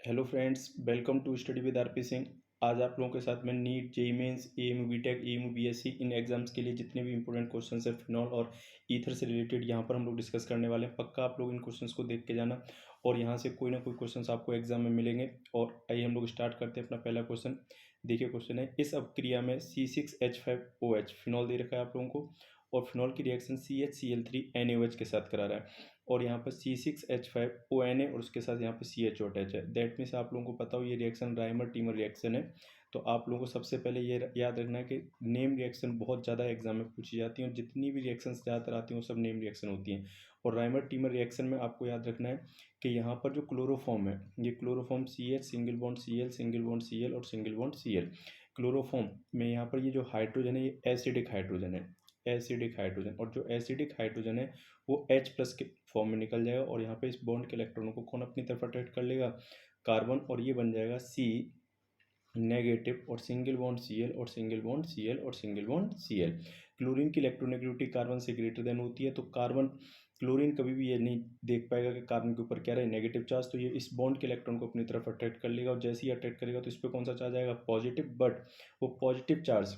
Hello friends, welcome to study with RP Singh. आज आप लोगों के साथ में NEET, JEE mains, AMU BTech, AMU BSc इन एग्जाम्स के लिए जितने भी इंपॉर्टेंट क्वेश्चंस हैं फिनॉल और ईथर से रिलेटेड यहाँ पर हम लोग डिस्कस करने वाले हैं। पक्का आप लोग इन क्वेश्चंस को देख के जाना और यहाँ से कोई ना कोई क्वेश्चंस आपको एग्जाम में मिलेंगे। और आइए हम लोग स्टार्ट करते हैं अपना पहला क्वेश्चन। देखिए क्वेश्चन है, इस अपक्रिया में C6H5OH फिनॉल दे रखा है आप लोगों को और फिनॉल की रिएक्शन CHCl3NaOH के साथ करा रहा है और यहाँ पर C6H5ONa और उसके साथ यहाँ पे CHO अटैच है। दैट मीन्स आप लोगों को पता हो ये रिएक्शन राइमर टीमर रिएक्शन है। तो आप लोगों को सबसे पहले ये याद रखना है कि नेम रिएक्शन बहुत ज़्यादा एग्जाम में पूछी जाती हैं और जितनी भी रिएक्शन ज़्यादातर आती हैं वो सब नेम रिएक्शन होती हैं। और राइमर टीमर रिएक्शन में आपको याद रखना है कि यहाँ पर जो क्लोरोफॉर्म है, ये chloroform CH single bond Cl single bond Cl और सिंगल बॉन्ड Cl। क्लोरोफॉर्म में यहाँ पर ये जो हाइड्रोजन है ये एसिडिक हाइड्रोजन है, एसिडिक हाइड्रोजन। और जो एसिडिक हाइड्रोजन है वो H+ के फॉर्म में निकल जाएगा और यहाँ पे इस बॉन्ड के इलेक्ट्रॉनों को कौन अपनी तरफ अट्रैक्ट कर लेगा, कार्बन। और ये बन जाएगा C नेगेटिव और सिंगल बॉन्ड Cl और सिंगल बॉन्ड Cl और सिंगल बॉन्ड Cl। क्लोरीन की इलेक्ट्रोनेगेटिविटी कार्बन से ग्रेटर देन होती है, तो कार्बन क्लोरीन कभी भी ये नहीं देख पाएगा कि कार्बन के ऊपर क्या रहे नेगेटिव चार्ज, तो ये इस बॉन्ड के इलेक्ट्रॉन को अपनी तरफ अट्रैक्ट कर लेगा और जैसे ही अट्रैक्ट करेगा तो इस पर कौन सा चार्ज आएगा, पॉजिटिव। बट वो पॉजिटिव चार्ज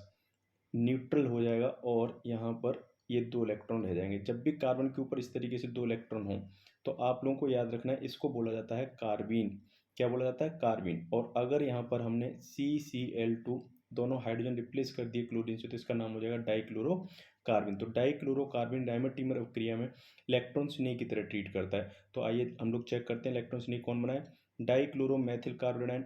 न्यूट्रल हो जाएगा और यहाँ पर ये दो इलेक्ट्रॉन रह जाएंगे। जब भी कार्बन के ऊपर इस तरीके से दो इलेक्ट्रॉन हो तो आप लोगों को याद रखना है इसको बोला जाता है कार्बीन। क्या बोला जाता है, कार्बीन। और अगर यहाँ पर हमने CCl2 दोनों हाइड्रोजन रिप्लेस कर दिए क्लोरीन से तो इसका नाम हो जाएगा डाइक्लोरो कार्बन। तो डाइक्लोरो कार्बन डायमर टीमर अपक्रिया में इलेक्ट्रॉन स्नेह की तरह ट्रीट करता है। तो आइए हम लोग चेक करते हैं इलेक्ट्रॉन स्नेह कौन बनाए। डाइक्लोरो मैथिल कार्बोनाइन,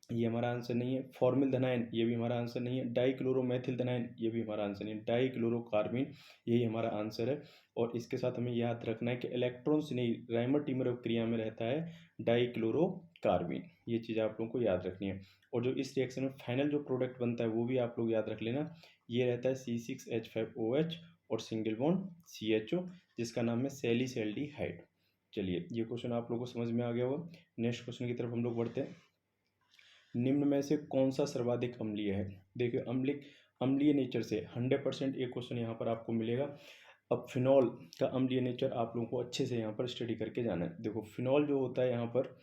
ये हमारा आंसर नहीं है। फॉर्मिल धनायन, ये भी हमारा आंसर नहीं है। डाइक्लोरोमेथिल धनायन, ये भी हमारा आंसर नहीं है। डाइक्लोरोकार्बीन, यही हमारा आंसर है। और इसके साथ हमें याद रखना है कि इलेक्ट्रॉन्स नहीं, राइमर टीमर क्रिया में रहता है डाइक्लोरोकार्बीन। ये चीज़ आप लोगों को याद रखनी है। और जो इस रिएक्शन में फाइनल जो प्रोडक्ट बनता है वो भी आप लोग याद रख लेना। ये रहता है C6H5OH और सिंगल बॉन्ड CHO, जिसका नाम है सैलिसैल्डिहाइड। चलिए ये क्वेश्चन आप लोगों को समझ में आ गया होगा। नेक्स्ट क्वेश्चन की तरफ हम लोग बढ़ते हैं। निम्न में से कौन सा सर्वाधिक अम्लीय है। देखिए अम्लीय नेचर से 100% एक क्वेश्चन यहाँ पर आपको मिलेगा। अब फिनॉल का अम्लीय नेचर आप लोगों को अच्छे से यहाँ पर स्टडी करके जाना है। देखो फिनॉल जो होता है यहाँ पर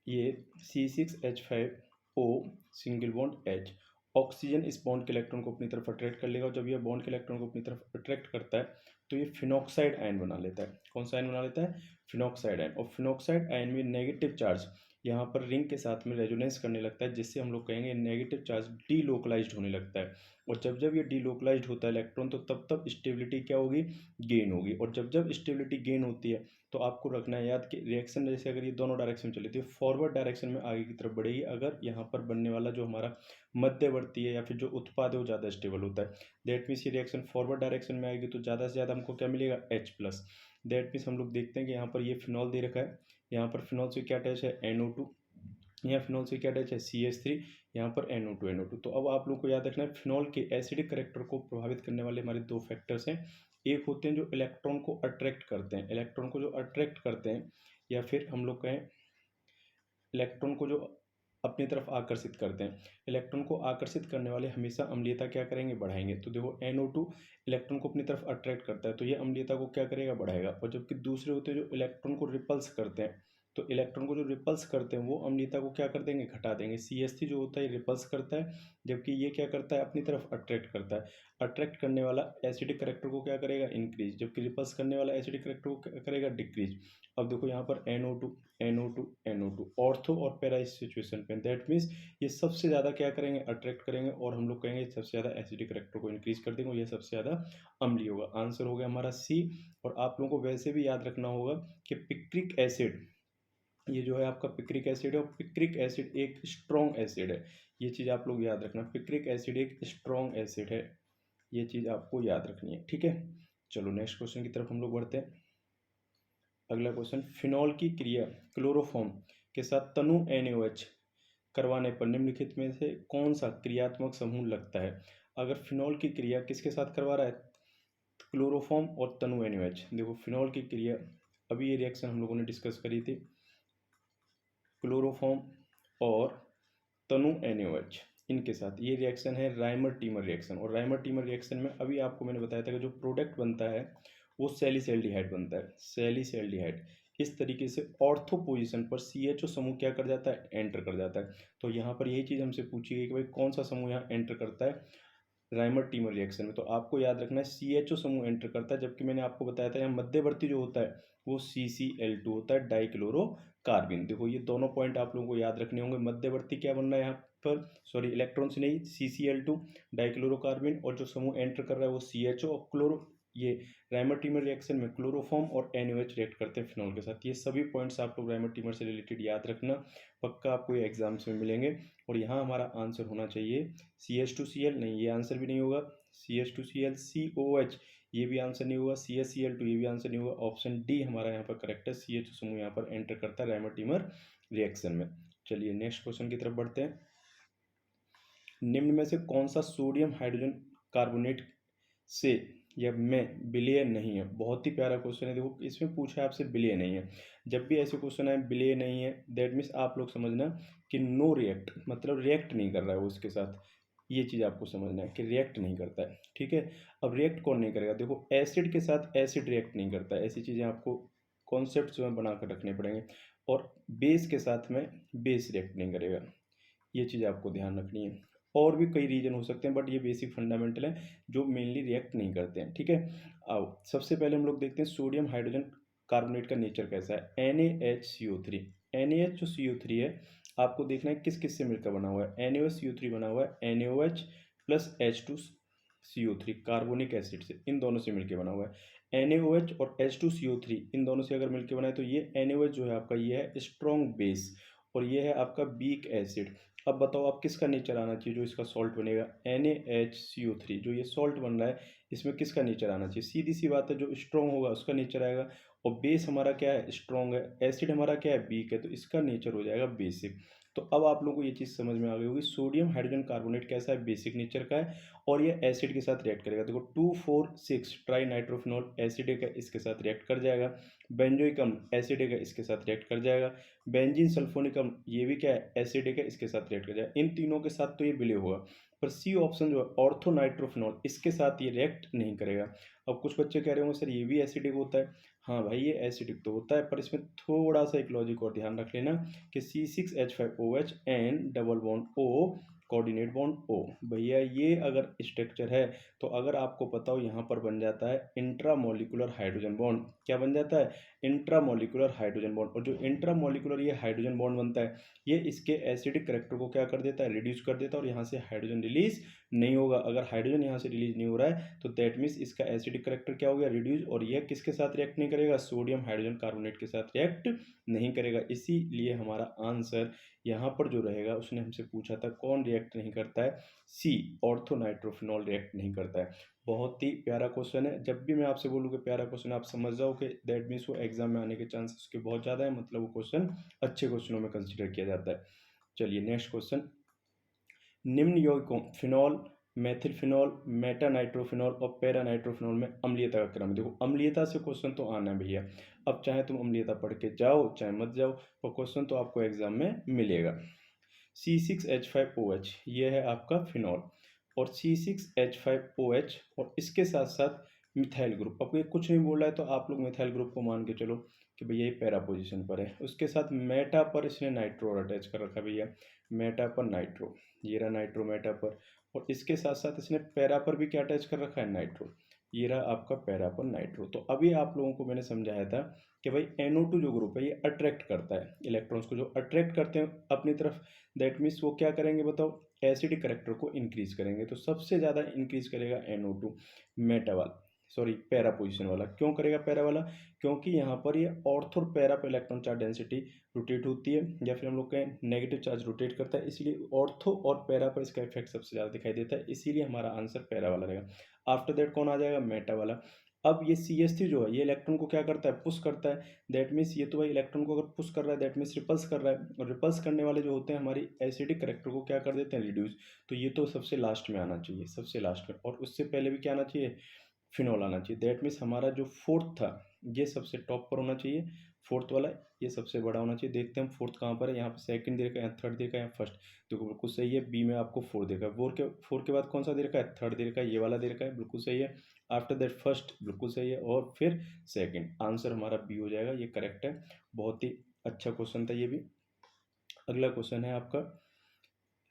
ये C6H5O single bond H, oxygen इस बॉन्ड के इलेक्ट्रॉन को अपनी तरफ अट्रैक्ट कर लेगा और जब यह बॉन्ड के इलेक्ट्रॉन को अपनी तरफ अट्रैक्ट करता है तो ये फिनॉक्साइड आयन बना लेता है। कौन सा आयन बना लेता है, फिनॉक्साइड आयन। और फिनॉक्साइड आयन में नेगेटिव चार्ज यहाँ पर रिंग के साथ में रेजोनेंस करने लगता है, जिससे हम लोग कहेंगे नेगेटिव चार्ज डीलोकलाइज्ड होने लगता है। और जब जब ये डीलोकलाइज्ड होता है इलेक्ट्रॉन तो तब तब स्टेबिलिटी क्या होगी, गेन होगी। और जब जब स्टेबिलिटी गेन होती है तो आपको रखना है याद कि रिएक्शन जैसे अगर ये दोनों डायरेक्शन में चले तो फॉरवर्ड डायरेक्शन में आगे की तरफ बढ़ेगी अगर यहाँ पर बनने वाला जो हमारा मध्यवर्ती है या फिर जो उत्पाद है वो ज़्यादा स्टेबल होता है। दैट मीन्स ये रिएक्शन फॉरवर्ड डायरेक्शन में आएगी तो ज़्यादा से ज़्यादा हमको क्या मिलेगा, H+। दैट मीन्स हम लोग देखते हैं कि यहाँ पर ये फिनॉल दे रखा है, यहाँ पर फिनॉल से क्या अटैच है, NO2। यहाँ फिनॉल से क्या अटैच है, CH3। यहाँ पर NO2। तो अब आप लोग को याद रखना है फिनॉल के एसिडिक करेक्टर को प्रभावित करने वाले हमारे दो फैक्टर्स हैं। एक होते हैं जो इलेक्ट्रॉन को अट्रैक्ट करते हैं, इलेक्ट्रॉन को जो अट्रैक्ट करते हैं, या फिर हम लोग कहें इलेक्ट्रॉन को जो अपनी तरफ आकर्षित करते हैं। इलेक्ट्रॉन को आकर्षित करने वाले हमेशा अम्लीयता क्या करेंगे, बढ़ाएंगे। तो देखो NO2 इलेक्ट्रॉन को अपनी तरफ अट्रैक्ट करता है तो ये अम्लीयता को क्या करेगा, बढ़ाएगा। और जबकि दूसरे होते हैं जो इलेक्ट्रॉन को रिपल्स करते हैं, तो इलेक्ट्रॉन को जो रिपल्स करते हैं वो अम्लीयता को क्या कर देंगे, घटा देंगे। CH3 जो होता है रिपल्स करता है, जबकि ये क्या करता है, अपनी तरफ अट्रैक्ट करता है। अट्रैक्ट करने वाला एसिडिक करेक्टर को क्या करेगा, इंक्रीज, जबकि रिपल्स करने वाला एसिडिक करेक्टर को क्या करेगा, डिक्रीज। अब देखो यहाँ पर NO2 ऑर्थो और पैरा इस सिचुएशन पे, दैट मीन्स ये सबसे ज़्यादा क्या करेंगे, अट्रैक्ट करेंगे और हम लोग कहेंगे सबसे ज़्यादा एसिडिक करेक्टर को इंक्रीज कर देंगे और ये सबसे ज़्यादा अम्लीय होगा। आंसर हो गया हमारा C। और आप लोगों को वैसे भी याद रखना होगा कि पिक्रिक एसिड, ये जो है आपका पिक्रिक एसिड है और पिक्रिक एसिड एक स्ट्रॉन्ग एसिड है। ये चीज़ आप लोग याद रखना, पिक्रिक एसिड एक स्ट्रॉन्ग एसिड है। ये चीज़ आपको याद रखनी है, ठीक है। चलो नेक्स्ट क्वेश्चन की तरफ हम लोग बढ़ते हैं। अगला क्वेश्चन, फिनॉल की क्रिया क्लोरोफॉर्म के साथ तनु NaOH करवाने पर निम्नलिखित में से कौन सा क्रियात्मक समूह लगता है। अगर फिनॉल की क्रिया किसके साथ करवा रहा है, क्लोरोफॉर्म और तनु NaOH। देखो फिनॉल की क्रिया, अभी ये रिएक्शन हम लोगों ने डिस्कस करी थी, क्लोरोफॉर्म और तनु NaOH इनके साथ ये रिएक्शन है राइमर टीमर रिएक्शन। और राइमर टीमर रिएक्शन में अभी आपको मैंने बताया था कि जो प्रोडक्ट बनता है वो सैलिसैल्डिहाइड बनता है, सैलिसैल्डिहाइड। इस तरीके से ऑर्थो पोजीशन पर CHO समूह क्या कर जाता है, एंटर कर जाता है। तो यहाँ पर यही चीज़ हमसे पूछी गई कि भाई कौन सा समूह यहाँ एंटर करता है राइमर टीमर रिएक्शन में। तो आपको याद रखना है CHO समूह एंटर करता है, जबकि मैंने आपको बताया था यहाँ मध्यवर्ती जो होता है वो CCl2 होता है, डाइक्लोरो कार्बिन। देखो ये दोनों पॉइंट आप लोगों को याद रखने होंगे। मध्यवर्ती क्या बन रहा है यहाँ पर, सॉरी इलेक्ट्रॉन से नहीं, CCl2 डाइक्लोरोकार्बिन, और जो समूह एंटर कर रहा है वो CHO और क्लोरो, ये राइमर टीमर रिएक्शन में क्लोरोफॉर्म और NaOH रिएक्ट करते हैं फिनॉल के साथ। ये सभी पॉइंट्स आप लोग राइमर टीमर से रिलेटेड याद रखना, पक्का आपको ये एग्जाम्स में मिलेंगे। और यहाँ हमारा आंसर होना चाहिए CH2Cl, नहीं ये आंसर भी नहीं होगा, CH2Cl COH ये भी आंसर नहीं होगा, CaCl2 ये भी आंसर नहीं होगा। ऑप्शन डी हमारा यहाँ पर करेक्ट है, CHO समूह यहाँ पर एंटर करता है राइमर टीमर रिएक्शन में। चलिए नेक्स्ट क्वेश्चन की तरफ बढ़ते हैं। निम्न में से कौन सा सोडियम हाइड्रोजन कार्बोनेट से या में विलेय नहीं है। बहुत ही प्यारा क्वेश्चन है। देखो इसमें पूछा है आपसे विलेय नहीं है। जब भी ऐसे क्वेश्चन आए विलेय नहीं है, दैट मीन्स आप लोग समझना कि नो रिएक्ट, मतलब रिएक्ट नहीं कर रहा है वो उसके साथ। ये चीज़ आपको समझना है कि रिएक्ट नहीं करता है, ठीक है। अब रिएक्ट कौन नहीं करेगा, देखो एसिड के साथ एसिड रिएक्ट नहीं करता है। ऐसी चीज़ें आपको कॉन्सेप्ट जो है बना कर रखने पड़ेंगे। और बेस के साथ में बेस रिएक्ट नहीं करेगा, ये चीज़ आपको ध्यान रखनी है। और भी कई रीजन हो सकते हैं, बट ये बेसिक फंडामेंटल है जो मेनली रिएक्ट नहीं करते हैं, ठीक है। आओ सबसे पहले हम लोग देखते हैं सोडियम हाइड्रोजन कार्बोनेट का नेचर कैसा है। NaHCO3, NaH जो CO3 है आपको देखना है किस किस से मिलकर बना हुआ है। NaOH बना हुआ है NaOH plus H2CO3 carbonic acid से, इन दोनों से मिलकर बना हुआ है। NaOH और H2CO3 इन दोनों से अगर मिलकर बना है तो ये NaOH जो है आपका ये है स्ट्रॉन्ग बेस, और ये है आपका वीक एसिड। अब बताओ आप किसका नेचर आना चाहिए जो इसका सॉल्ट बनेगा, NaHCO3 जो ये सॉल्ट बन रहा है इसमें किसका नेचर आना चाहिए। सीधी सी बात है, जो स्ट्रॉन्ग होगा उसका नेचर आएगा। और बेस हमारा क्या है, स्ट्रॉन्ग है। एसिड हमारा क्या है, वीक है, तो इसका नेचर हो जाएगा बेसिक। तो अब आप लोगों को ये चीज़ समझ में आ गई होगी सोडियम हाइड्रोजन कार्बोनेट कैसा है, बेसिक नेचर का है, और ये एसिड के साथ रिएक्ट करेगा। देखो 2,4,6 ट्राई नाइट्रोफिनॉल एसिडिक है, इसके साथ रिएक्ट कर जाएगा। बेंजोइक अम्ल एसिडिक है, इसके साथ रिएक्ट कर जाएगा। बेंजीन सल्फोनिक अम्ल ये भी क्या है, एसिडिक है, इसके साथ रिएक्ट कर जाएगा। इन तीनों के साथ तो ये विलय होगा, पर सी ऑप्शन जो है ऑर्थो नाइट्रोफिनॉल इसके साथ ये रिएक्ट नहीं करेगा। अब कुछ बच्चे कह रहे होंगे सर ये भी एसिडिक होता है। हाँ भाई ये एसिडिक तो होता है, पर इसमें थोड़ा सा एक लॉजिक और ध्यान रख लेना कि C6H5OH and double bond O coordinate bond O, भैया ये अगर स्ट्रक्चर है तो अगर आपको पता हो यहाँ पर बन जाता है इंट्रामोलिकुलर हाइड्रोजन बॉन्ड। क्या बन जाता है, इंट्रामोलिकुलर हाइड्रोजन बॉन्ड। और जो इंट्रामोलिकुलर ये हाइड्रोजन बॉन्ड बनता है ये इसके एसिडिक करेक्टर को क्या कर देता है, रिड्यूस कर देता है, और यहाँ से हाइड्रोजन रिलीज नहीं होगा। अगर हाइड्रोजन यहाँ से रिलीज नहीं हो रहा है तो दैट मीन्स इसका एसिडिक करेक्टर क्या हो गया, रिड्यूस, और यह किसके साथ रिएक्ट नहीं करेगा, सोडियम हाइड्रोजन कार्बोनेट के साथ रिएक्ट नहीं करेगा। इसीलिए हमारा आंसर यहाँ पर जो रहेगा, उसने हमसे पूछा था कौन रिएक्ट नहीं करता है, सी ऑर्थो नाइट्रोफिनॉल रिएक्ट नहीं करता है। बहुत ही प्यारा क्वेश्चन है। जब भी मैं आपसे बोलूँ कि प्यारा क्वेश्चन आप समझ जाओ कि दैट मीन्स वो एग्जाम में आने के चांसेस उसके बहुत ज़्यादा है, मतलब वो क्वेश्चन अच्छे क्वेश्चनों में कंसिडर किया जाता है। चलिए नेक्स्ट क्वेश्चन। निम्न यौगिकों फिनॉल, मेथिलफिनॉल, मेटानाइट्रोफिनॉल और पैरानाइट्रोफिनॉल में अम्लीयता का क्रम। देखो अम्लीयता से क्वेश्चन तो आना है भैया, अब चाहे तुम अम्लीयता पढ़ के जाओ चाहे मत जाओ, पर क्वेश्चन तो आपको एग्जाम में मिलेगा। C6H5OH ये है आपका फिनॉल, और C6H5OH और इसके साथ साथ मिथाइल ग्रुप। अब ये कुछ नहीं बोल रहा है तो आप लोग मिथाइल ग्रुप को मान के चलो कि भैया ये पैरा पोजीशन पर है। उसके साथ मेटा पर इसने नाइट्रो अटैच कर रखा है भैया, मेटा पर नाइट्रो, ये रहा नाइट्रो मेटा पर, और इसके साथ साथ इसने पैरा पर भी क्या अटैच कर रखा है, नाइट्रो, ये रहा आपका पैरा पर नाइट्रो। तो अभी आप लोगों को मैंने समझाया था कि भाई NO2 जो ग्रुप है ये अट्रैक्ट करता है इलेक्ट्रॉन्स को, जो अट्रैक्ट करते हैं अपनी तरफ, दैट मीन्स वो क्या करेंगे बताओ, एसिडिक करेक्टर को इंक्रीज करेंगे। तो सबसे ज़्यादा इंक्रीज करेगा NO2 मेटा वाला, सॉरी पैरा पोजीशन वाला। क्यों करेगा पैरा वाला, क्योंकि यहाँ पर ये ऑर्थ और पैरा पे इलेक्ट्रॉन चार्ज डेंसिटी रोटेट होती है, या फिर हम लोग कहें नेगेटिव चार्ज रोटेट करता है, इसीलिए ऑर्थो और पैरा पर इसका इफेक्ट सबसे ज़्यादा दिखाई देता है, इसीलिए हमारा आंसर पैरा वाला रहेगा। आफ्टर दैट कौन आ जाएगा, मेटा वाला। अब ये CH3 जो है ये इलेक्ट्रॉन को क्या करता है, पुश करता है, दैट मीन्स ये तो भाई इलेक्ट्रॉन को अगर पुश कर रहा है दैट मीन्स रिपल्स कर रहा है, और रिपल्स करने वाले जो होते हैं हमारी एसिडिक करेक्टर को क्या कर देते हैं, रिड्यूस। तो ये तो सबसे लास्ट में आना चाहिए, सबसे लास्ट में, और उससे पहले भी क्या आना चाहिए, फिनॉल आना चाहिए। दैट मीन्स हमारा जो फोर्थ था ये सबसे टॉप पर होना चाहिए, फोर्थ वाला ये सबसे बड़ा होना चाहिए। देखते हैं हम फोर्थ कहाँ पर है, यहाँ पर सेकंड दे रखा है, थर्ड दे रखा है, फर्स्ट। देखो बिल्कुल सही है, बी में आपको फोर देखा है, फोर के बाद कौन सा दे रखा है, थर्ड दे रखा है, ये वाला दे रखा है, बिल्कुल सही है। आफ्टर दैट फर्स्ट बिल्कुल सही है, और फिर सेकंड। आंसर हमारा बी हो जाएगा, ये करेक्ट है। बहुत ही अच्छा क्वेश्चन था ये भी। अगला क्वेश्चन है आपका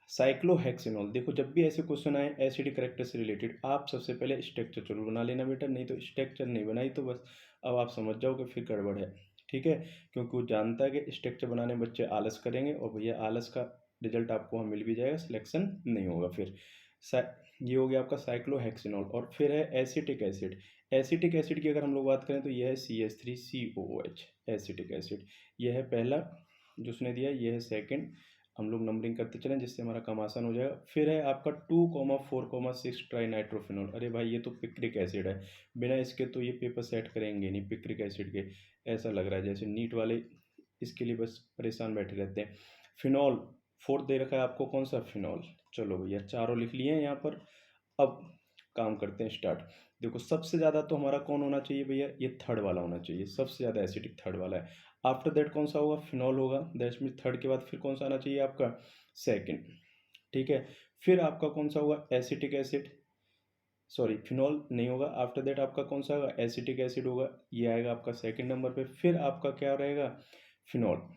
साइक्लोहेक्सिनॉल। देखो जब भी ऐसे क्वेश्चन आए एसिडिक करेक्टर से रिलेटेड, आप सबसे पहले स्ट्रक्चर जरूर बना लेना बेटा, नहीं तो स्ट्रक्चर नहीं बनाई तो बस अब आप समझ जाओ कि फिर गड़बड़ है। ठीक है, क्योंकि वो जानता है कि स्ट्रक्चर बनाने में बच्चे आलस करेंगे, और भैया आलस का रिजल्ट आपको वहाँ मिल भी जाएगा, सिलेक्शन नहीं होगा फिर। ये हो गया आपका साइक्लोहेक्सिनॉल। और फिर है एसिटिक एसिड। एसिटिक एसिड की अगर हम लोग बात करें तो यह है CH3COOH, एसिटिक एसिड। यह है पहला जो उसने दिया, यह है सेकंड। हम लोग नंबरिंग करते चलें जिससे हमारा काम आसान हो जाएगा। फिर है आपका 2,4,6 ट्राई नाइट्रोफिनॉल। अरे भाई ये तो पिक्रिक एसिड है, बिना इसके तो ये पेपर सेट करेंगे नहीं पिक्रिक एसिड के। ऐसा लग रहा है जैसे नीट वाले इसके लिए बस परेशान बैठे रहते हैं। फिनॉल फोर्थ दे रखा है आपको, कौन सा फिनॉल। चलो भैया चारों लिख लिए हैं यहाँ पर। अब काम करते हैं स्टार्ट। देखो सबसे ज़्यादा तो हमारा कौन होना चाहिए भैया, ये थर्ड वाला होना चाहिए, सबसे ज़्यादा एसिडिक थर्ड वाला है। आफ्टर दैट कौन सा होगा, फिनॉल होगा। दैट मीन थर्ड के बाद फिर कौन सा आना चाहिए आपका, सेकंड। ठीक है, फिर आपका कौन सा होगा, एसिटिक एसिड, सॉरी फिनॉल नहीं होगा। आफ्टर दैट आपका कौन सा होगा, एसिटिक एसिड होगा, ये आएगा आपका सेकंड नंबर पे। फिर आपका क्या रहेगा, फिनॉल।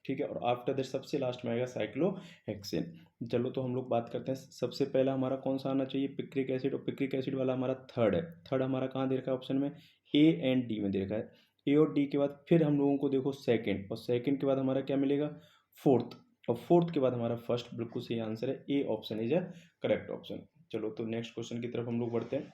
ठीक है, और आफ्टर दैट सबसे लास्ट में आएगा साइक्लोहेक्सेन। चलो तो हम लोग बात करते हैं, सबसे पहला हमारा कौन सा आना चाहिए, पिक्रिक एसिड, और पिक्रिक एसिड वाला हमारा थर्ड है। थर्ड हमारा कहाँ दे रखा है ऑप्शन में, ए एंड डी में दे रखा है। ए और डी के बाद फिर हम लोगों को देखो सेकंड, और सेकंड के बाद हमारा क्या मिलेगा, फोर्थ, और फोर्थ के बाद हमारा फर्स्ट। बिल्कुल सही आंसर है, A option is a correct option. चलो तो नेक्स्ट क्वेश्चन की तरफ हम लोग बढ़ते हैं।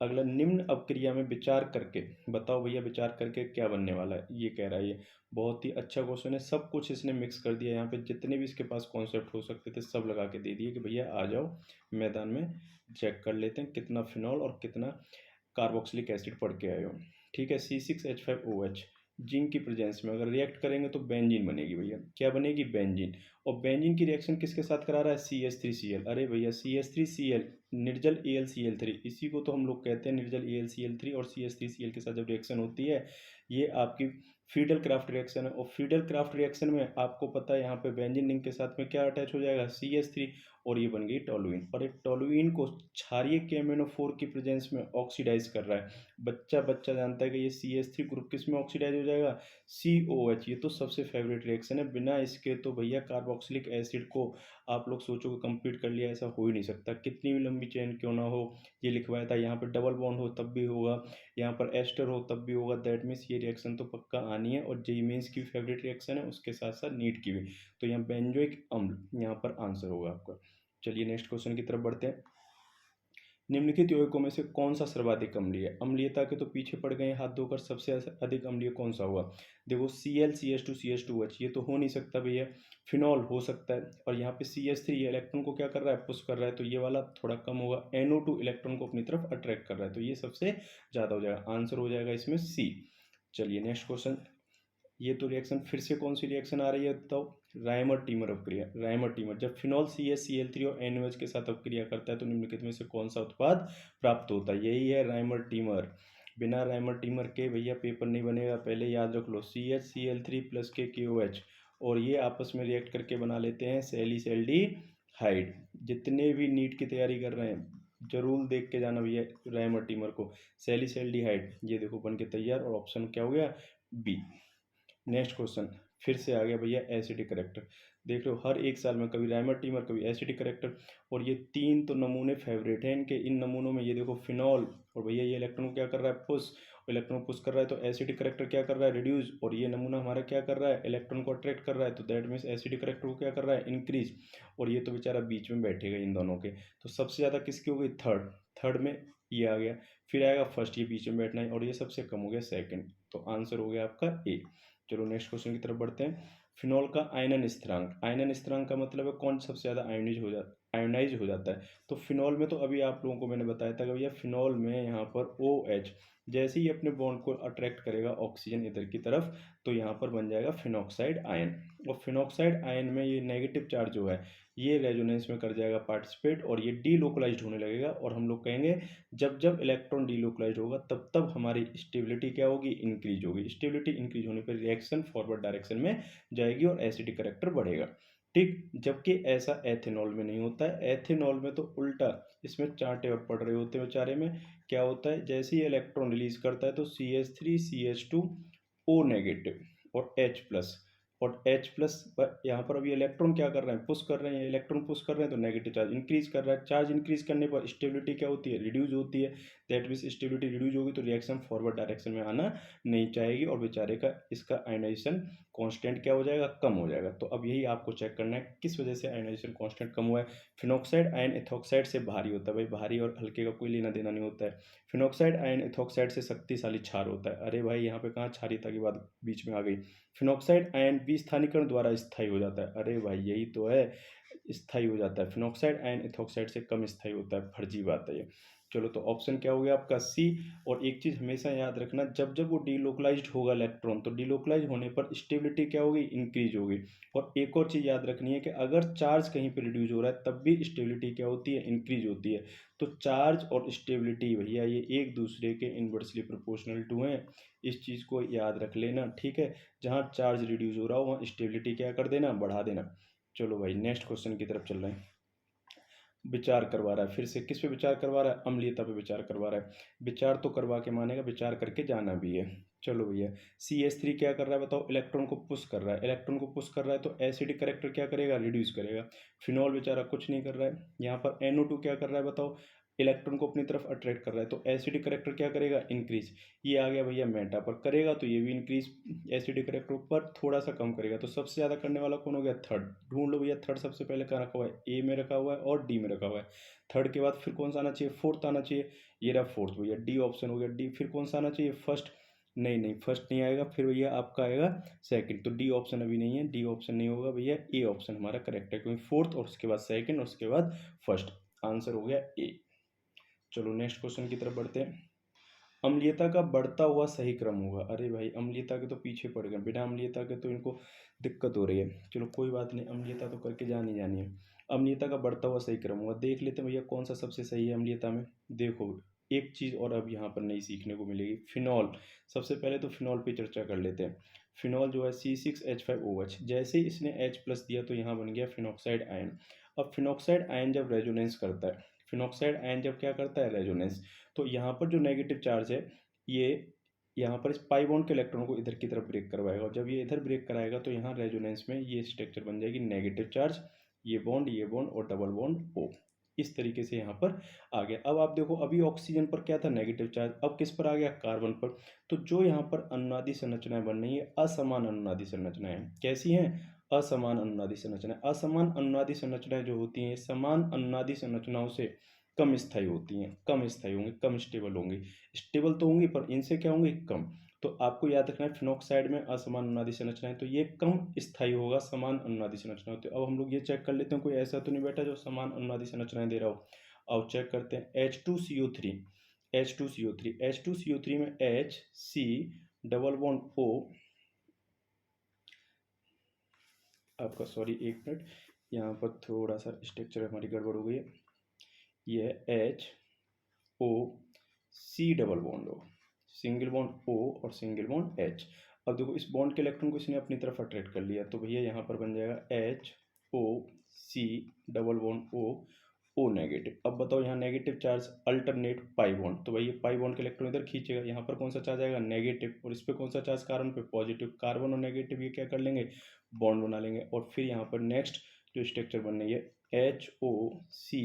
अगला, निम्न अपक्रिया में विचार करके बताओ भैया, विचार करके क्या बनने वाला है, ये कह रहा है। ये बहुत ही अच्छा क्वेश्चन है, सब कुछ इसने मिक्स कर दिया यहाँ पे, जितने भी इसके पास कॉन्सेप्ट हो सकते थे सब लगा के दे दिए कि भैया आ जाओ मैदान में, चेक कर लेते हैं कितना फिनॉल और कितना कार्बोक्सिलिक एसिड पढ़ के आए हो। ठीक है, C6H5OH जिंक की प्रेजेंस में अगर रिएक्ट करेंगे तो बेंजीन बनेगी भैया, क्या बनेगी, बेंजीन। और बेंजीन की रिएक्शन किसके साथ करा रहा है, CH3Cl। अरे भैया CH3Cl निर्जल AlCl3, इसी को तो हम लोग कहते हैं निर्जल AlCl3, और CH3Cl के साथ जब रिएक्शन होती है ये आपकी फीडल क्राफ्ट रिएक्शन है। और फीडल क्राफ्ट रिएक्शन में आपको पता है यहाँ पे बेंजीन रिंग के साथ में क्या अटैच हो जाएगा, CH3, और ये बन गई टोलुइन। और एक टोलुइन को क्षारीय के NO4 की प्रेजेंस में ऑक्सीडाइज कर रहा है। बच्चा बच्चा जानता है कि ये CH3 ग्रुप किस में ऑक्सीडाइज हो जाएगा, COH। ये तो सबसे फेवरेट रिएक्शन है, बिना इसके तो भैया कार्बोक्सिलिक एसिड को आप लोग सोचो कि कंप्लीट कर लिया, ऐसा हो ही नहीं सकता, कितनी भी लंबी चेन क्यों ना हो। ये लिखवाया था, यहाँ पर डबल बॉन्ड हो तब भी होगा, यहाँ पर एस्टर हो तब भी होगा। दैट मीन्स ये रिएक्शन तो पक्का आनी है, और जेई मेंस की फेवरेट रिएक्शन है, उसके साथ साथ नीट की भी। तो यहाँ बेंजोइक अम्ल यहाँ पर आंसर होगा आपका। चलिए नेक्स्ट क्वेश्चन की तरफ बढ़ते हैं। निम्नलिखित यौगिकों में से कौन सा सर्वाधिक अम्लीय है, अम्लीयता के तो पीछे पड़ गए हाथ धोकर, सबसे अधिक अम्लीय कौन सा हुआ। देखो Cl CH2CH2OH, ये तो हो नहीं सकता भैया। फिनॉल हो सकता है, और यहाँ पे CH3 इलेक्ट्रॉन को क्या कर रहा है, पुश कर रहा है, तो ये वाला थोड़ा कम होगा। NO2 इलेक्ट्रॉन को अपनी तरफ अट्रैक्ट कर रहा है, तो ये सबसे ज़्यादा हो जाएगा, आंसर हो जाएगा इसमें C। चलिए नेक्स्ट क्वेश्चन। ये तो रिएक्शन फिर से कौन सी रिएक्शन आ रही है बताओ, राइमर टीमर अपक्रिया। राइमर टीमर, जब फिनॉल CH Cl3 और NOH के साथ अपक्रिया करता है तो निम्नलिखित में से कौन सा उत्पाद प्राप्त होता है, यही है राइमर टीमर। बिना राइमर टीमर के भैया पेपर नहीं बनेगा, पहले याद रख लो, CH Cl3 प्लस के KOH, और ये आपस में रिएक्ट करके बना लेते हैं सैलिसैल्डिहाइड। जितने भी नीट की तैयारी कर रहे हैं जरूर देख के जाना भैया राइमर टीमर को, सैलिसैल्डिहाइड। ये देखो बन के तैयार, और ऑप्शन क्या हो गया, बी। नेक्स्ट क्वेश्चन फिर से आ गया भैया एसिडिक करेक्टर। देख लो हर एक साल में कभी राइमर टीमर कभी एसिडिक करेक्टर, और ये तीन तो नमूने फेवरेट हैं इनके। इन नमूनों में ये देखो फिनॉल, और भैया ये इलेक्ट्रॉन को क्या कर रहा है, पुश, इलेक्ट्रॉन पुश कर रहा है तो एसिडिक करेक्टर क्या कर रहा है, रिड्यूस, और ये नमूना हमारा क्या कर रहा है, इलेक्ट्रॉन को अट्रैक्ट कर रहा है, तो दैट मीन्स एसिडिक करेक्टर को क्या कर रहा है, इंक्रीज। और ये तो बेचारा बीच में बैठेगा इन दोनों के, तो सबसे ज़्यादा किसकी हो गई, थर्ड। थर्ड में ये आ गया, फिर आएगा फर्स्ट, ये बीच में बैठना है, और ये सबसे कम हो गया सेकंड। तो आंसर हो गया आपका ए। चलो नेक्स्ट क्वेश्चन की तरफ बढ़ते हैं। फिनॉल का आयनन स्थिरांक, आयनन स्थिरांक का मतलब है कौन सबसे ज़्यादा आयोनाइज हो जाता है। तो फिनॉल में तो अभी आप लोगों को मैंने बताया था कि भैया फिनॉल में यहाँ पर OH जैसे ही अपने बॉन्ड को अट्रैक्ट करेगा ऑक्सीजन इधर की तरफ, तो यहाँ पर बन जाएगा फिनॉक्साइड आयन। और फिनॉक्साइड आयन में ये नेगेटिव चार्ज जो है ये रेजोनेंस में कर जाएगा पार्टिसिपेट, और ये डीलोकलाइज्ड होने लगेगा, और हम लोग कहेंगे जब जब इलेक्ट्रॉन डीलोकलाइज्ड होगा तब तब हमारी स्टेबिलिटी क्या होगी, इंक्रीज होगी। स्टेबिलिटी इंक्रीज होने पर रिएक्शन फॉरवर्ड डायरेक्शन में जाएगी और एसिडिक करेक्टर बढ़ेगा। ठीक। जबकि ऐसा एथेनॉल में नहीं होता है। एथेनॉल में तो उल्टा, इसमें चांटे और पड़ रहे होते हैं बेचारे में। क्या होता है, जैसे ही इलेक्ट्रॉन रिलीज करता है तो CH3 CH2 O नेगेटिव और H प्लस, और H प्लस पर यहाँ पर अभी इलेक्ट्रॉन क्या कर रहे हैं, पुश कर रहे हैं। इलेक्ट्रॉन पुश कर रहे हैं तो नेगेटिव चार्ज इंक्रीज कर रहा है। चार्ज इंक्रीज करने पर स्टेबिलिटी क्या होती है, रिड्यूज होती है। दैट मीन्स स्टेबिलिटी रिड्यूज होगी तो रिएक्शन फॉरवर्ड डायरेक्शन में आना नहीं चाहेगी, और बेचारे का इसका आयनाइजेशन कांस्टेंट क्या हो जाएगा, कम हो जाएगा। तो अब यही आपको चेक करना है किस वजह से आयनाइजेशन कांस्टेंट कम हुआ है। फिनॉक्साइड आयन एथॉक्साइड से भारी होता है। भाई भारी और हल्के का कोई लेना देना नहीं होता है। फिनॉक्साइड आयन एथॉक्साइड से शक्तिशाली क्षार होता है। अरे भाई यहाँ पे कहाँ क्षारीयता की बात बीच में आ गई। फिनॉक्साइड आयन विस्थानीकरण द्वारा स्थायी हो जाता है। अरे भाई यही तो है, स्थायी हो जाता है। फिनॉक्साइड आयन एथॉक्साइड से कम स्थायी होता है, फर्जी बात है ये। चलो तो ऑप्शन क्या हो गया आपका सी। और एक चीज हमेशा याद रखना, जब जब वो डिलोकलाइज्ड होगा इलेक्ट्रॉन, तो डिलोकलाइज होने पर स्टेबिलिटी क्या होगी, इंक्रीज होगी। और एक और चीज याद रखनी है कि अगर चार्ज कहीं पर रिड्यूज हो रहा है तब भी स्टेबिलिटी क्या होती है, इंक्रीज होती है। तो चार्ज और स्टेबिलिटी भैया ये एक दूसरे के इनवर्सली प्रोपोर्शनल टू हैं। इस चीज को याद रख लेना, ठीक है। जहाँ चार्ज रिड्यूस हो रहा हो वहाँ स्टेबिलिटी क्या कर देना, बढ़ा देना। चलो भाई नेक्स्ट क्वेश्चन की तरफ चल रहे हैं। विचार करवा रहा है, फिर से किस पे विचार करवा रहा है, अम्लीयता पे विचार करवा रहा है। विचार तो करवा के मानेगा, विचार करके जाना भी है। चलो भैया, CH3 क्या कर रहा है बताओ, इलेक्ट्रॉन को पुश कर रहा है। इलेक्ट्रॉन को पुश कर रहा है तो एसिडिक करेक्टर क्या करेगा, रिड्यूस करेगा। फिनॉल बेचारा कुछ नहीं कर रहा है। यहाँ पर NO2 क्या कर रहा है बताओ, इलेक्ट्रॉन को अपनी तरफ अट्रैक्ट कर रहा है तो एसिडिक करेक्टर क्या करेगा, इंक्रीज। ये आ गया भैया मेटा पर, करेगा तो ये भी इंक्रीज एसिडिक करेक्टर पर थोड़ा सा कम करेगा। तो सबसे ज़्यादा करने वाला कौन हो गया, थर्ड। ढूंढ लो भैया, थर्ड सबसे पहले कहाँ रखा हुआ है, ए में रखा हुआ है और डी में रखा हुआ है। थर्ड के बाद फिर कौन सा आना चाहिए, फोर्थ आना चाहिए। ये रहा फोर्थ भैया, डी ऑप्शन हो गया। डी फिर कौन सा आना चाहिए, फर्स्ट। नहीं नहीं, फर्स्ट नहीं आएगा, फिर भैया आपका आएगा सेकंड। तो डी ऑप्शन अभी नहीं है, डी ऑप्शन नहीं होगा भैया, ए ऑप्शन हमारा करेक्ट है, क्योंकि फोर्थ और उसके बाद सेकंड और उसके बाद फर्स्ट। आंसर हो गया ए। चलो नेक्स्ट क्वेश्चन की तरफ बढ़ते हैं। अम्लीयता का बढ़ता हुआ सही क्रम होगा। अरे भाई अम्लीयता के तो पीछे पड़ गए, बिना अम्लीयता के तो इनको दिक्कत हो रही है। चलो कोई बात नहीं, अम्लीयता तो करके जानी जानी है। अम्लीयता का बढ़ता हुआ सही क्रम होगा, देख लेते हैं भैया कौन सा सबसे सही है अम्लीयता में। देखो एक चीज़ और अब यहाँ पर नई सीखने को मिलेगी, फिनॉल। सबसे पहले तो फिनॉल पे चर्चा कर लेते हैं। फिनॉल जो है C6H5OH, जैसे ही इसने H प्लस दिया तो यहाँ बन गया फिनॉक्साइड आयन। अब फिनॉक्साइड आयन जब रेजोनेंस करता है, फिनॉक्साइड आयन जब क्या करता है, रेजोनेंस, तो यहाँ पर जो नेगेटिव चार्ज है ये यहाँ पर इस पाई बॉन्ड के इलेक्ट्रॉन को इधर की तरफ ब्रेक करवाएगा, और जब ये इधर ब्रेक कराएगा तो यहाँ रेजोनेंस में ये स्ट्रक्चर बन जाएगी नेगेटिव चार्ज, ये बॉन्ड और डबल बॉन्ड O। इस तरीके से यहाँ पर आ गया। अब आप देखो, अभी ऑक्सीजन पर क्या था, नेगेटिव चार्ज, अब किस पर आ गया, कार्बन पर। तो जो यहाँ पर अनुनादी संरचनाएं बन रही है, असमान अनुनादी संरचनाएं कैसी हैं, असमान अनुनादी संरचनाएं। असमान अनुनादी संरचनाएं जो होती हैं, समान अनुनादी संरचनाओं से कम स्थायी होती हैं, कम स्थायी होंगी, कम स्टेबल होंगी। स्टेबल तो होंगी पर इनसे क्या होंगी, कम। तो आपको याद रखना है फिनॉक्साइड में असमान अनुनादी संरचना है तो ये कम स्थायी होगा, समान अनुनादी संरचना होती है। अब हम लोग ये चेक कर लेते हैं, कोई ऐसा तो नहीं बैठा जो समान अनुनादी संरचनाएं दे रहा हो। अब चेक करते हैं, H2CO3, H2CO3, H2CO3 में H C double bond O, आपका सॉरी एक मिनट, यहाँ पर थोड़ा सा स्ट्रक्चर हमारी गड़बड़ हो गई है। ये H O C double bond O, single bond O और सिंगल बॉन्ड H। अब देखो इस बॉन्ड के इलेक्ट्रॉन को इसने अपनी तरफ अट्रैक्ट कर लिया, तो भैया यहाँ पर बन जाएगा H O C double bond O O negative. अब बताओ यहाँ negative charge alternate pi bond, तो भाई ये पाई बॉन्ड के इलेक्ट्रॉन इधर खींचेगा, यहाँ पर कौन सा चार्ज आएगा, नेगेटिव, और इस पर कौन सा चार्ज, कार्बन पे पॉजिटिव। कार्बन और नेगेटिव ये क्या कर लेंगे, बॉन्ड बना लेंगे। और फिर यहाँ पर नेक्स्ट जो स्ट्रक्चर बन रही है HOC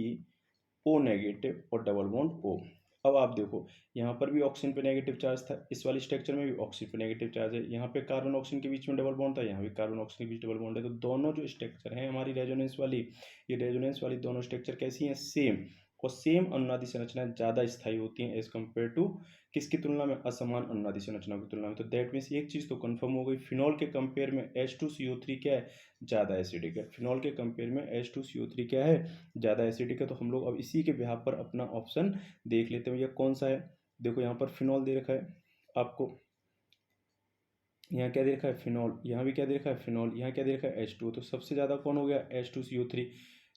O नेगेटिव और डबल बॉन्ड O। अब आप देखो यहाँ पर भी ऑक्सीजन पे नेगेटिव चार्ज था, इस वाली स्ट्रक्चर में भी ऑक्सीजन पे नेगेटिव चार्ज है। यहाँ पे कार्बन ऑक्सीजन के बीच में डबल बॉन्ड था, यहाँ भी कार्बन ऑक्सीजन के बीच डबल बॉन्ड है। तो दोनों जो स्ट्रक्चर हैं हमारी रेजोनेंस वाली, ये रेजोनेंस वाली दोनों स्ट्रक्चर कैसी हैं, सेम। और सेम अनुनादी संरचनाएं ज़्यादा स्थायी होती हैं एज कम्पेयर टू किसकी तुलना में, असमान अनुनादी संरचनाओं की तुलना में। तो दैट मीन्स एक चीज़ तो कंफर्म हो गई, फिनॉल के कंपेयर में H2CO3 क्या है, ज़्यादा एसिडिक है। फिनॉल के कंपेयर में H2CO3 क्या है, ज़्यादा एसिडिक है। तो हम लोग अब इसी के बिहाफ पर अपना ऑप्शन देख लेते हैं, भैया कौन सा है। देखो यहाँ पर फिनॉल दे रखा है आपको, यहाँ क्या दे रखा है, फिनॉल, यहाँ भी क्या दे रखा है, फिनॉल, यहाँ क्या दे रखा है, H2। तो सबसे ज़्यादा कौन हो गया, H2CO3,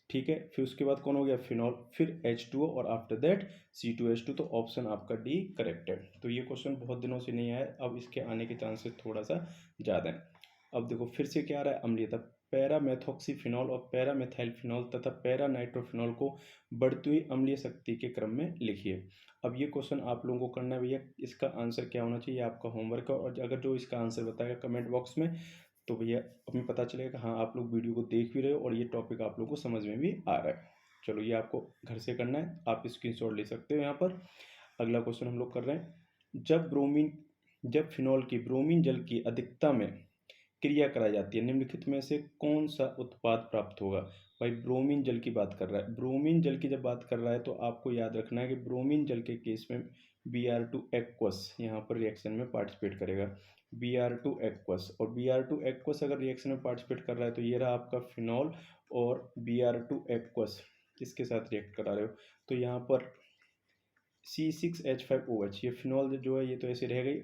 ठीक है। फिर उसके बाद कौन हो गया, फिनॉल, फिर H2O और आफ्टर दैट C2H2। तो ऑप्शन आपका डी करेक्ट है। तो ये क्वेश्चन बहुत दिनों से नहीं आया, अब इसके आने के चांसेस थोड़ा सा ज़्यादा है। अब देखो फिर से क्या आ रहा है, अम्लीयता। पैरामेथॉक्सीफिनॉल और पैरामेथाइलफिनॉल तथा पैरानाइट्रोफिनॉल को बढ़ती हुई अम्लीय शक्ति के क्रम में लिखिए। अब ये क्वेश्चन आप लोगों को करना है भैया, इसका आंसर क्या होना चाहिए आपका होमवर्क है, और अगर जो इसका आंसर बताएगा कमेंट बॉक्स में तो भैया हमें पता चलेगा हाँ आप लोग वीडियो को देख भी रहे हो और ये टॉपिक आप लोग को समझ में भी आ रहा है। चलो ये आपको घर से करना है, आप स्क्रीनशॉट ले सकते हो यहाँ पर। अगला क्वेश्चन हम लोग कर रहे हैं, जब फिनॉल की ब्रोमीन जल की अधिकता में क्रिया कराई जाती है निम्नलिखित में से कौन सा उत्पाद प्राप्त होगा। भाई ब्रोमीन जल की बात कर रहा है, ब्रोमीन जल की जब बात कर रहा है तो आपको याद रखना है कि ब्रोमीन जल के केस में Br2 एक्वस यहाँ पर रिएक्शन में पार्टिसिपेट करेगा, Br2 एक्वस, और Br2 एक्वस अगर रिएक्शन में पार्टिसिपेट कर रहा है तो ये रहा आपका फिनॉल, और Br2 एक्वस इसके साथ रिएक्ट करा रहे हो तो यहाँ पर C6H5OH, ये फिनॉल जो है ये तो ऐसे रह गई,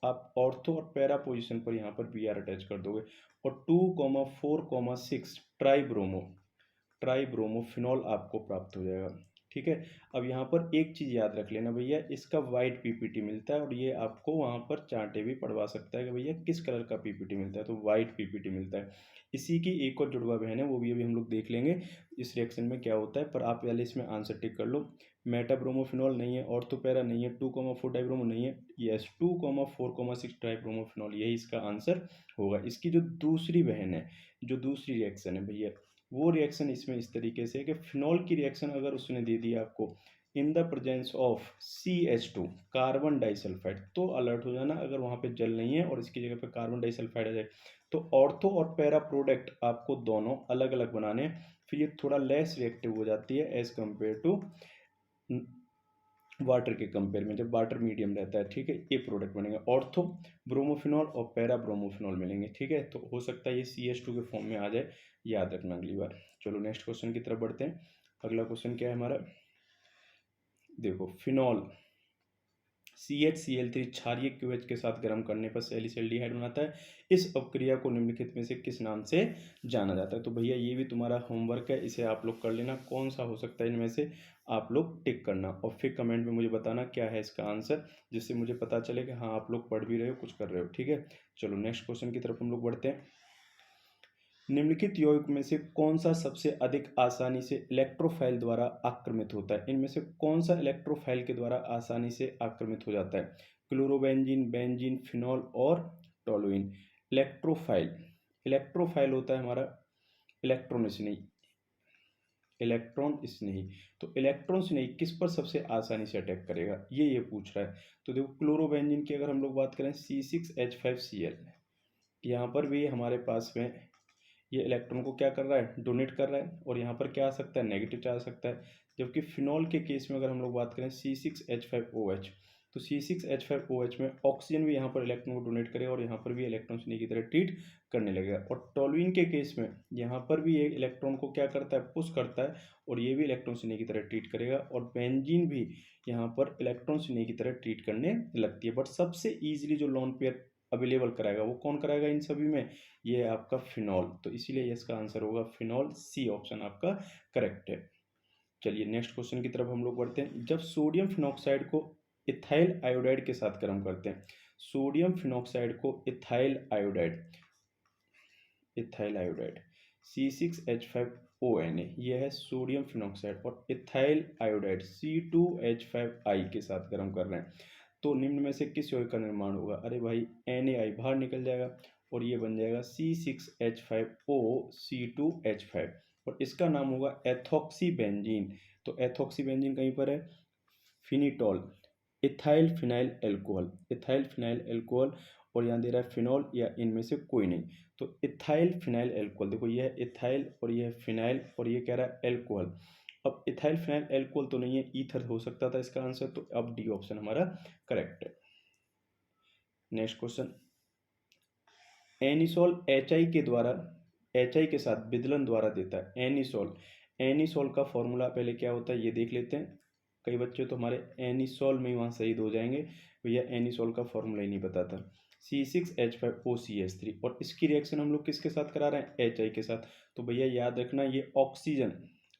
आप ऑर्थो और पैरा पोजीशन पर यहाँ पर Br अटैच कर दोगे, और 2,4,6 ट्राइब्रोमोफिनॉल आपको प्राप्त हो जाएगा। ठीक है, अब यहाँ पर एक चीज़ याद रख लेना भैया, इसका वाइट पीपीटी मिलता है और ये आपको वहाँ पर चार्टे भी पढ़वा सकता है कि भैया किस कलर का पीपीटी मिलता है, तो वाइट पीपीटी मिलता है। इसी की एक और जुड़वा बहन है, वो भी अभी हम लोग देख लेंगे इस रिएक्शन में क्या होता है, पर आप पहले इसमें आंसर टिक कर लो। मेटाब्रोमोफिनॉल नहीं है, ऑर्थोपैरा नहीं है, 2,4 डाइब्रोमो नहीं है, यस 2,4,6 ट्राइब्रोमोफिनॉल, यही इसका आंसर होगा। इसकी जो दूसरी बहन है, जो दूसरी रिएक्शन है भैया, वो रिएक्शन इसमें इस तरीके से है कि फिनॉल की रिएक्शन अगर उसने दे दी आपको in the presence of CH2 carbon disulphide, तो अलर्ट हो जाना अगर वहाँ पे जल नहीं है और इसकी जगह पे कार्बन डाइसल्फाइड आ जाए तो ऑर्थो और पैरा प्रोडक्ट आपको दोनों अलग अलग बनाने हैं, फिर ये थोड़ा लेस रिएक्टिव हो जाती है एज कम्पेयर टू वाटर के कंपेयर में, जब वाटर मीडियम रहता है। ठीक है, ये प्रोडक्ट बनेगा, ऑर्थो ब्रोमोफिनॉल और पैरा ब्रोमोफिनॉल मिलेंगे। ठीक है, तो हो सकता है ये CH2 के फॉर्म में आ जाए, याद रखना अगली बार। चलो नेक्स्ट क्वेश्चन की तरफ बढ़ते हैं। अगला क्वेश्चन क्या है हमारा, देखो फिनॉल CHCl3 क्षारीय QH के साथ गर्म करने पर सैलिसल्डिहाइड बनाता है, इस अपक्रिया को निम्नलिखित में से किस नाम से जाना जाता है। तो भैया ये भी तुम्हारा होमवर्क है, इसे आप लोग कर लेना, कौन सा हो सकता है इनमें से आप लोग टिक करना और फिर कमेंट में मुझे बताना क्या है इसका आंसर, जिससे मुझे पता चले कि हाँ आप लोग पढ़ भी रहे हो, कुछ कर रहे हो। ठीक है, चलो नेक्स्ट क्वेश्चन की तरफ हम लोग बढ़ते हैं। निम्नलिखित यौगिक में से कौन सा सबसे अधिक आसानी से इलेक्ट्रोफाइल द्वारा आक्रमित होता है, इनमें से कौन सा इलेक्ट्रोफाइल के द्वारा आसानी से आक्रमित हो जाता है। क्लोरोबेंजीन, बेंजीन, फिनॉल और टोलुइन। इलेक्ट्रोफाइल, इलेक्ट्रोफाइल होता है हमारा इलेक्ट्रॉन स्नेही, इलेक्ट्रॉन स्नेही, तो इलेक्ट्रॉन स्नेही किस पर सबसे आसानी से अटैक करेगा ये पूछ रहा है। तो देखो क्लोरोबेंजीन की अगर हम लोग बात करें C6H5Cl, यहाँ पर भी हमारे पास में ये इलेक्ट्रॉन को क्या कर रहा है, डोनेट कर रहा है, और यहाँ पर क्या आ सकता है, नेगेटिव चार्ज आ सकता है। जबकि फिनॉल के केस में अगर हम लोग बात करें C6H5OH, तो C6H5OH में ऑक्सीजन भी यहाँ पर इलेक्ट्रॉन को डोनेट करेगा और यहाँ पर भी इलेक्ट्रॉन स्नेही की तरह ट्रीट करने लगेगा। और टोलुइन के केस में यहाँ पर भी ये इलेक्ट्रॉन को क्या करता है, पुश करता है, और ये भी इलेक्ट्रॉन स्नेही की तरह ट्रीट करेगा। और बेंजीन भी यहाँ पर इलेक्ट्रॉन स्नेही की तरह ट्रीट करने लगती है। बट सबसे ईजिली जो लोन पेयर अवेलेबल कराएगा वो कौन कराएगा इन सभी में, ये है आपका फिनॉल, तो इसीलिए इसका आंसर होगा फिनॉल, सी ऑप्शन आपका करेक्ट है। चलिए नेक्स्ट क्वेश्चन की तरफ हम लोग बढ़ते हैं। जब सोडियम फिनॉक्साइड को इथाइल आयोडाइड के साथ गर्म करते हैं, सोडियम फिनॉक्साइड को ethyl iodide, ethyl iodide C6H5ONa, यह है सोडियम फिनॉक्साइड, और इथाइल आयोडाइड C2H5I के साथ गर्म कर रहे हैं, तो निम्न में से किस यौगिक का निर्माण होगा। अरे भाई NaI बाहर निकल जाएगा और ये बन जाएगा C6H5O, C2H5, और इसका नाम होगा एथॉक्सीबेंजीन। तो एथॉक्सीबेंजीन कहीं पर है, phenetole, ethyl phenyl alcohol, ethyl phenyl alcohol, और यहाँ दे रहा है फिनॉल या इनमें से कोई नहीं, तो इथाइल फिनाइल एल्कोहल। देखो ये है इथाइल और ये है फिनाइल और ये कह रहा है एल्कोहल। अब इथाइल फिनाइल एल्कोहल तो नहीं है, ईथर हो सकता था इसका आंसर, तो अब डी ऑप्शन हमारा करेक्ट है। नेक्स्ट क्वेश्चन, एनिसोल HI के द्वारा, HI के साथ विदलन द्वारा देता है। एनिसोल, एनिसोल का फॉर्मूला पहले क्या होता है ये देख लेते हैं, कई बच्चे तो हमारे एनिसोल में ही वहाँ शहीद हो जाएंगे, भैया एनिसोल का फॉर्मूला ही नहीं पता था। C6H5OCH3, और इसकी रिएक्शन हम लोग किसके साथ करा रहे हैं, HI के साथ। तो भैया याद रखना ये ऑक्सीजन,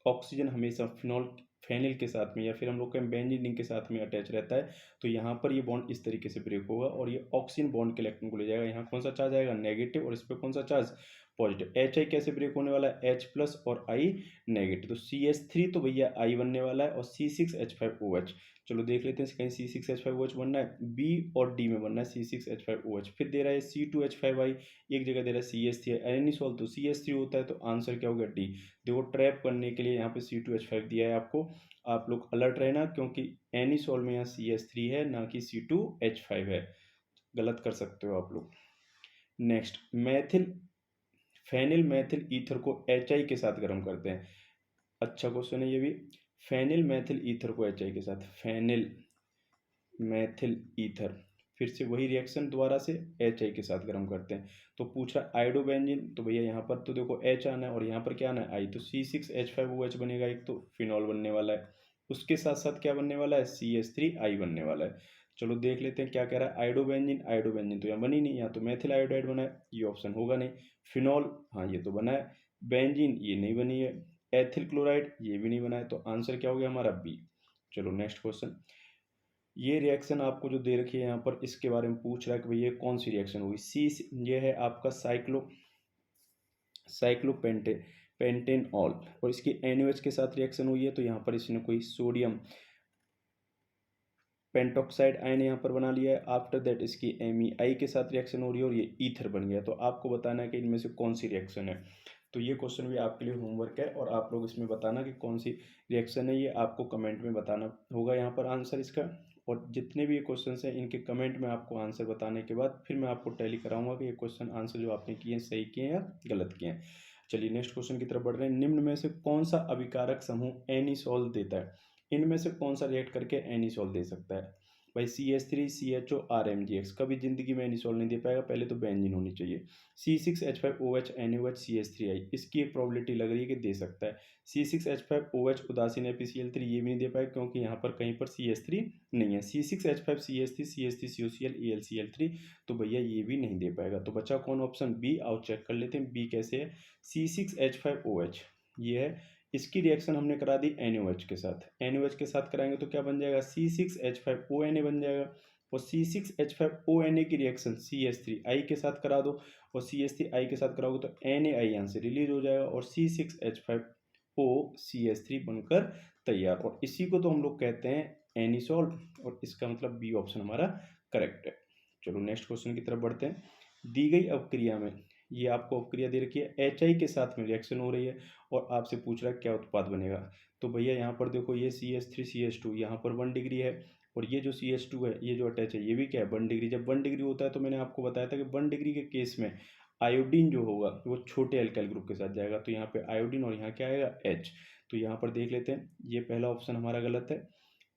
ऑक्सीजन हमेशा फिनॉल फेनिल के साथ में या फिर हम लोग के बेंजीन रिंग के साथ में अटैच रहता है, तो यहाँ पर ये बॉन्ड इस तरीके से ब्रेक होगा और ये ऑक्सीजन बॉन्ड के इलेक्ट्रॉन को ले जाएगा। यहाँ कौन सा चार्ज आएगा, नेगेटिव, और इस पर कौन सा चार्ज, पॉजिटिव। एच आई कैसे ब्रेक होने वाला है, एच प्लस और आई नेगेटिव। तो CH3 तो भैया आई बनने वाला है और C6H5OH। चलो देख लेते हैं कहीं C6H5OH बनना है, बी और डी में बनना है C6H5OH। फिर दे रहा है C2H5I, एक जगह दे रहा है CH3 एनिसोल, तो CH3 होता है, तो आंसर क्या होगा डी। देखो ट्रैप करने के लिए यहाँ पे C2H5 दिया है आपको, आप लोग अलर्ट रहना, क्योंकि एनिसोल में यहाँ CH3 है ना कि C2H5 है, गलत कर सकते हो आप लोग। Next, methyl phenyl methyl ether को HI के साथ गर्म करते हैं। अच्छा क्वेश्चन है ये भी। फेनिल मैथिल ईथर को HI के साथ, फेनिल मैथिल ईथर, फिर से वही रिएक्शन दोबारा से HI के साथ गर्म करते हैं। तो पूछ रहा है आयोडोबेंजीन, तो भैया यहाँ पर तो देखो H आना है और यहाँ पर क्या आना है I, तो C6H5OH बनेगा एक, तो फिनॉल बनने वाला है। उसके साथ साथ क्या बनने वाला है, CH3I बनने वाला है। चलो देख लेते हैं क्या कह रहा है। आयोडोबेंजीन, आयोडोबेंजीन तो यहाँ बनी नहीं, यहाँ तो मेथिल आयोडाइड बना है, ये ऑप्शन होगा नहीं। फिनॉल, हाँ ये तो बना है। बेंजीन ये नहीं बनी है। एथिल क्लोराइड ये भी नहीं बना है, तो आंसर क्या हो गया हमारा बी। चलो नेक्स्ट क्वेश्चन। ये रिएक्शन आपको जो दे रखी है यहाँ पर, इसके बारे में पूछ रहा है कि भाई ये कौन सी रिएक्शन होगी। ये है आपका साइक्लोपेंटे पेंटेनॉल, और इसकी NaOH के साथ रिएक्शन हुई है, तो यहाँ पर इसने कोई सोडियम पेंटॉक्साइड आयन यहाँ पर बना लिया है। आफ्टर दैट इसकी MEI के साथ रिएक्शन हो रही है और ये ईथर बन गया। तो आपको बताना है कि इनमें से कौन सी रिएक्शन है। तो ये क्वेश्चन भी आपके लिए होमवर्क है, और आप लोग इसमें बताना कि कौन सी रिएक्शन है, ये आपको कमेंट में बताना होगा यहाँ पर आंसर इसका। और जितने भी ये क्वेश्चन हैं इनके कमेंट में आपको आंसर बताने के बाद फिर मैं आपको टैली कराऊंगा कि ये क्वेश्चन आंसर जो आपने किए हैं सही किए हैं या गलत किए हैं। चलिए नेक्स्ट क्वेश्चन की तरफ बढ़ रहे हैं। निम्न में से कौन सा अभिकारक समूह एनिसोल देता है। इनमें से कौन सा रिएक्ट करके एनिसोल दे सकता है। भाई CH3 CHO RMGX कभी जिंदगी में एनिसोल नहीं दे पाएगा, पहले तो बेंजीन होनी चाहिए। C6H5OH NaOH CH3I, इसकी एक प्रोबेबिलिटी लग रही है कि दे सकता है। C6H5OH उदासीन FeCl3 ये भी नहीं दे पाएगा, क्योंकि यहाँ पर कहीं पर CH3 नहीं है। C6H5CH3 CH3COCl AlCl3, तो भैया ये भी नहीं दे पाएगा। तो बचा कौन, ऑप्शन बी। आओ चेक कर लेते हैं बी कैसे है। C6H5OH ये है, इसकी रिएक्शन हमने करा दी NaOH के साथ। NaOH के साथ कराएंगे तो क्या बन जाएगा, C6H5ONa बन जाएगा। और C6H5ONa की रिएक्शन CH3I के साथ करा दो, और CH3I के साथ कराओगे तो NaI यहाँ से रिलीज हो जाएगा और C6H5OCH3 बनकर तैयार। और इसी को तो हम लोग कहते हैं एनिसोल, और इसका मतलब बी ऑप्शन हमारा करेक्ट है। चलो नेक्स्ट क्वेश्चन की तरफ बढ़ते हैं। दी गई अवक्रिया में, ये आपको अवक्रिया दे रखी है, HI के साथ में रिएक्शन हो रही है और आपसे पूछ रहा है क्या उत्पाद बनेगा। तो भैया यहाँ पर देखो ये CH3CH2 यहाँ पर 1 डिग्री है, और ये जो CH2 है ये जो अटैच है ये भी क्या है 1 डिग्री। जब 1 डिग्री होता है तो मैंने आपको बताया था कि 1 डिग्री के केस में आयोडीन जो होगा वो छोटे एल्काइल ग्रुप के साथ जाएगा, तो यहाँ पे आयोडीन और यहाँ क्या आएगा H। तो यहाँ पर देख लेते हैं, ये पहला ऑप्शन हमारा गलत है,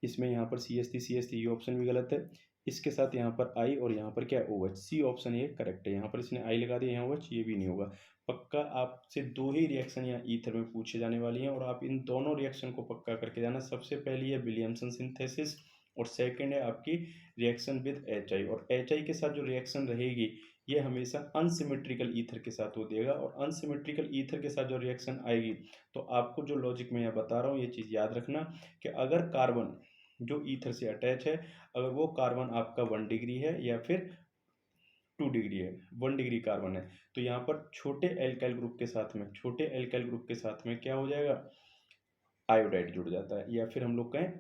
इसमें यहाँ पर CH3 ये ऑप्शन भी गलत है। इसके साथ यहाँ पर I और यहाँ पर क्या OH, सी ऑप्शन ये करेक्ट है। यहाँ पर इसने I लगा दिया, यहाँ OH, ये भी नहीं होगा। पक्का आपसे दो ही रिएक्शन यहाँ ईथर में पूछे जाने वाली हैं, और आप इन दोनों रिएक्शन को पक्का करके जाना। सबसे पहली है विलियमसन सिंथेसिस, और सेकंड है आपकी रिएक्शन विद HI। और HI के साथ जो रिएक्शन रहेगी ये हमेशा अनसिमेट्रिकल ईथर के साथ हो देगा, और अनसिमेट्रिकल ईथर के साथ जो रिएक्शन आएगी, तो आपको जो लॉजिक मैं यहाँ बता रहा हूँ ये चीज़ याद रखना कि अगर कार्बन जो ईथर से अटैच है, अगर वो कार्बन आपका 1 डिग्री है या फिर 2 डिग्री है, 1 डिग्री कार्बन है, तो यहाँ पर छोटे एल्काइल ग्रुप के साथ में क्या हो जाएगा, आयोडाइड जुड़ जाता है, या फिर हम लोग कहें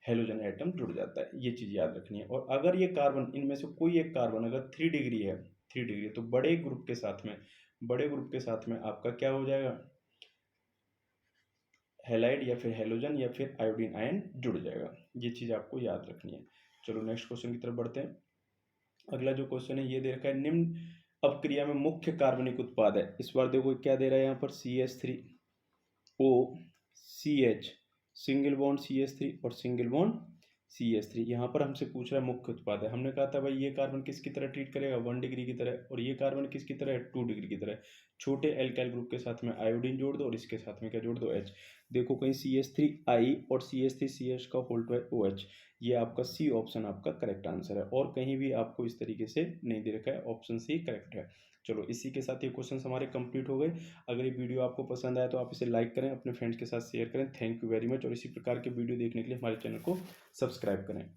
हेलोजन एटम जुड़ जाता है। ये चीज़ याद रखनी है। और अगर ये कार्बन, इनमें से कोई एक कार्बन अगर 3 डिग्री है, 3 डिग्री, तो बड़े ग्रुप के साथ में आपका क्या हो जाएगा, हेलाइड या फिर हेलोजन या फिर आयोडीन आयन जुड़ जाएगा। ये चीज़ आपको याद रखनी है। चलो नेक्स्ट क्वेश्चन की तरफ बढ़ते हैं। अगला जो क्वेश्चन है ये दे रखा है, निम्न अपक्रिया में मुख्य कार्बनिक उत्पाद है। इस बार देखो क्या दे रहा है यहाँ पर, CH3OCH, सिंगल बॉन्ड CH3 और सिंगल बॉन्ड CH3। यहाँ पर हमसे पूछ रहा है मुख्य उत्पाद है। हमने कहा था भाई ये कार्बन किसकी तरह ट्रीट करेगा, 1 डिग्री की तरह, और ये कार्बन किसकी तरह है, 2 डिग्री की तरह। छोटे एल्काइल ग्रुप के साथ में आयोडीन जोड़ दो और इसके साथ में क्या जोड़ दो, H। देखो कहीं CH3I और CH3CH का होल टू है OH, ये आपका सी ऑप्शन आपका करेक्ट आंसर है, और कहीं भी आपको इस तरीके से नहीं दे रखा है, ऑप्शन सी करेक्ट है। चलो इसी के साथ ये क्वेश्चन हमारे कंप्लीट हो गए। अगर ये वीडियो आपको पसंद आया तो आप इसे लाइक करें, अपने फ्रेंड्स के साथ शेयर करें। थैंक यू वेरी मच, और इसी प्रकार के वीडियो देखने के लिए हमारे चैनल को सब्सक्राइब करें।